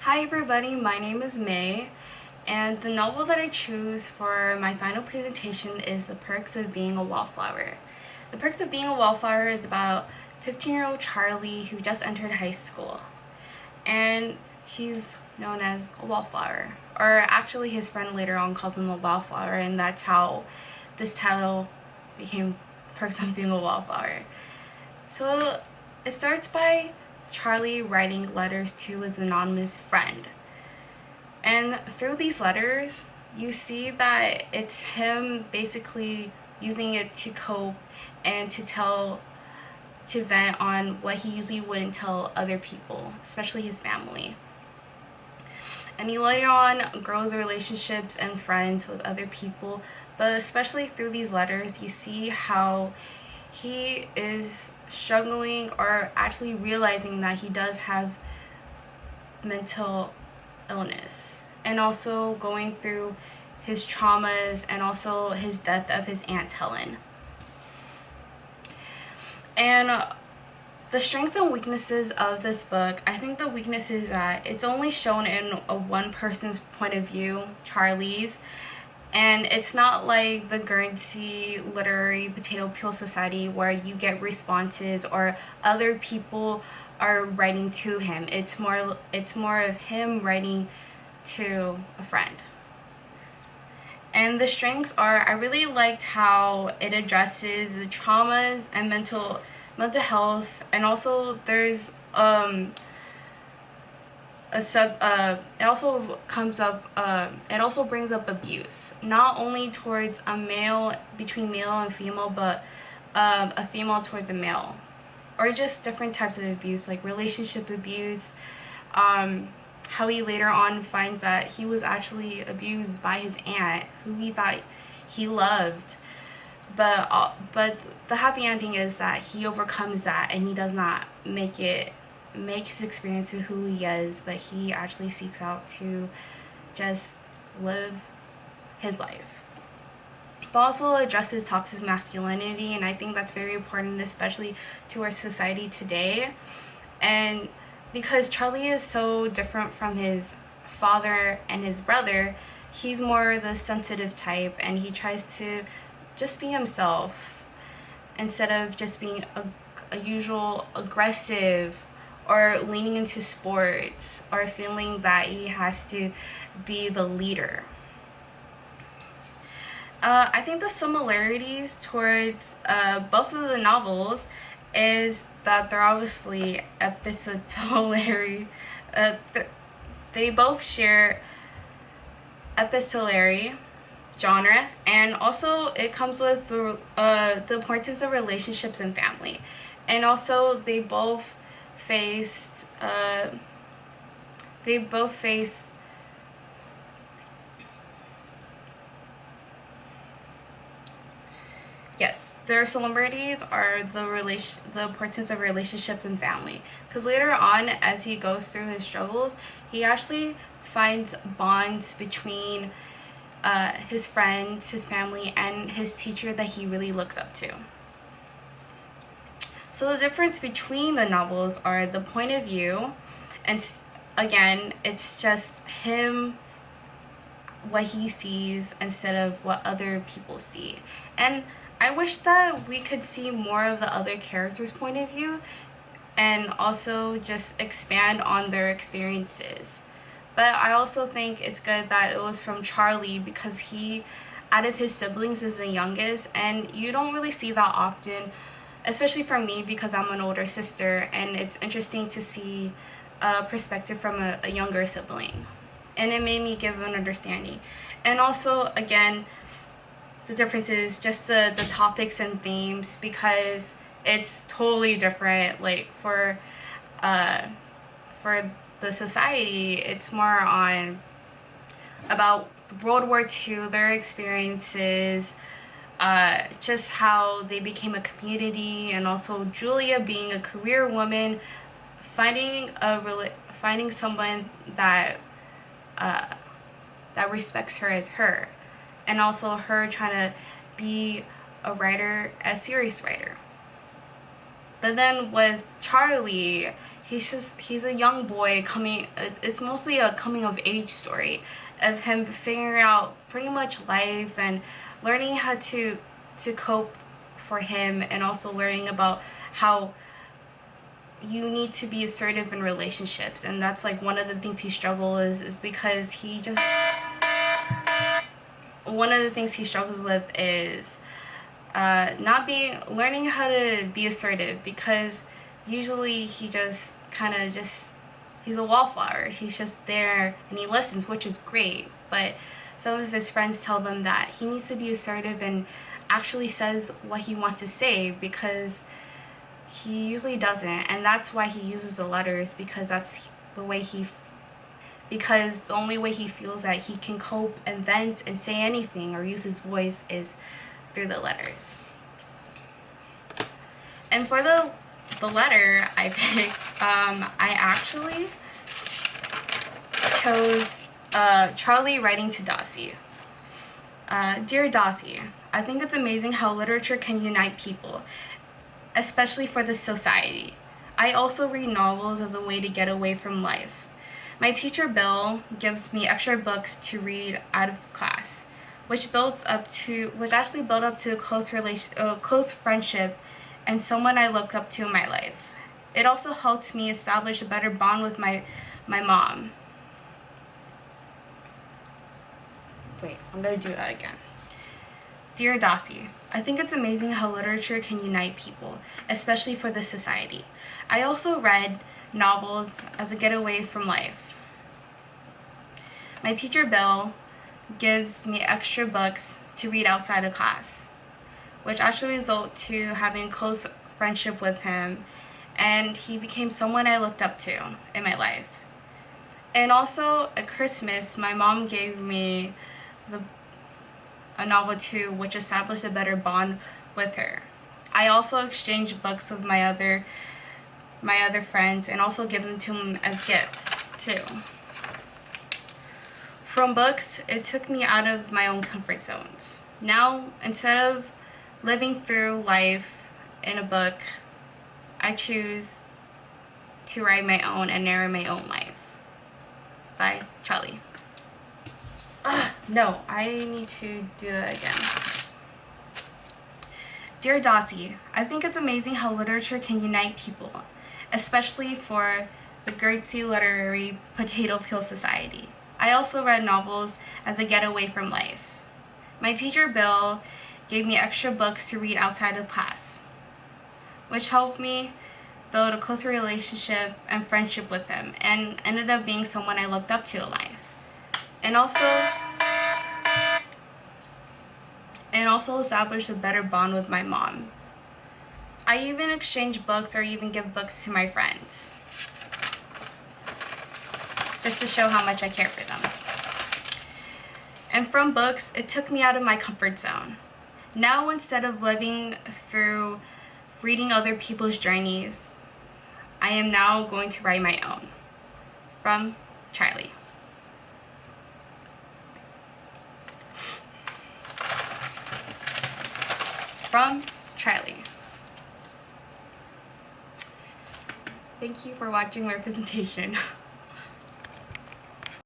Hi everybody, my name is May, and the novel that I choose for my final presentation is The Perks of Being a Wallflower. The Perks of Being a Wallflower is about 15-year-old Charlie who just entered high school, and he's known as a wallflower, or actually his friend later on calls him a wallflower, and that's how this title became Perks of Being a Wallflower. So it starts by Charlie writing letters to his anonymous friend. And through these letters, you see that it's him basically using it to cope and to vent on what he usually wouldn't tell other people, especially his family. And he later on grows relationships and friends with other people, but especially through these letters, you see how he is struggling or actually realizing that he does have mental illness, and also going through his traumas and also his death of his Aunt Helen. And the strengths and weaknesses of this book, I think the weakness is that it's only shown in a one person's point of view, Charlie's, and it's not like the Guernsey Literary Potato Peel Society where you get responses or other people are writing to him. It's more of him writing to a friend. And the strengths are, I really liked how it addresses the traumas and mental health, and also there's it also comes up it also brings up abuse, not only towards a male, between male and female, but a female towards a male, or just different types of abuse like relationship abuse, how he later on finds that he was actually abused by his aunt who he thought he loved, but the happy ending is that he overcomes that and he does not make his experience to who he is, but he actually seeks out to just live his life. But also addresses toxic masculinity, and I think that's very important, especially to our society today. And because Charlie is so different from his father and his brother, he's more the sensitive type, and he tries to just be himself instead of just being a usual aggressive or leaning into sports or feeling that he has to be the leader. I think the similarities towards both of the novels is that they're obviously epistolary. They both share epistolary genre, and also it comes with the importance of relationships and family, and also they both face yes, their similarities are the importance of relationships and family, because later on as he goes through his struggles, he actually finds bonds between his friends, his family, and his teacher that he really looks up to. So the difference between the novels are the point of view, and again, it's just him, what he sees instead of what other people see. And I wish that we could see more of the other characters' point of view and also just expand on their experiences. But I also think it's good that it was from Charlie, because he, out of his siblings, is the youngest, and you don't really see that often, especially for me because I'm an older sister, and it's interesting to see a perspective from a younger sibling, and it made me give an understanding. And also, again, the difference is just the topics and themes, because it's totally different. Like for the society, it's more on about World War II, their experiences, just how they became a community, and also Julia being a career woman, finding someone that that respects her as her, and also her trying to be a writer, a serious writer. But then with Charlie, he's a young boy coming. It's mostly a coming of age story of him figuring out pretty much life and learning how to cope for him, and also learning about how you need to be assertive in relationships. And that's like one of the things he struggles is because he just one of the things he struggles with is learning how to be assertive, because usually he just he's a wallflower. He's just there and he listens, which is great, but some of his friends tell them that he needs to be assertive and actually says what he wants to say, because he usually doesn't. And that's why he uses the letters, because that's the way because the only way he feels that he can cope and vent and say anything or use his voice is through the letters. And for the letter I picked, I actually chose Charlie writing to Dossie. Dear Dossie, I think it's amazing how literature can unite people, especially for this society. I also read novels as a way to get away from life. My teacher Bill gives me extra books to read out of class, which actually built up to a close friendship and someone I look up to in my life. It also helped me establish a better bond with my mom. Wait, I'm gonna do that again. Dear Dossie, I think it's amazing how literature can unite people, especially for this society. I also read novels as a getaway from life. My teacher Bill gives me extra books to read outside of class, which actually resulted to having a close friendship with him, and he became someone I looked up to in my life. And also at Christmas, my mom gave me a novel too, which established a better bond with her. I also exchanged books with my other friends and also give them to them as gifts too. From books, it took me out of my own comfort zones. Now, instead of living through life in a book, I choose to write my own and narrate my own life. By Charlie. No, I need to do that again. Dear Dossie, I think it's amazing how literature can unite people, especially for the Gertzy Literary Potato Peel Society. I also read novels as a getaway from life. My teacher Bill gave me extra books to read outside of class, which helped me build a closer relationship and friendship with him, and ended up being someone I looked up to in life. And also established a better bond with my mom. I even exchange books or even give books to my friends, just to show how much I care for them. And from books, it took me out of my comfort zone. Now, instead of living through reading other people's journeys, I am now going to write my own. From Charlie. From Charlie. Thank you for watching my presentation.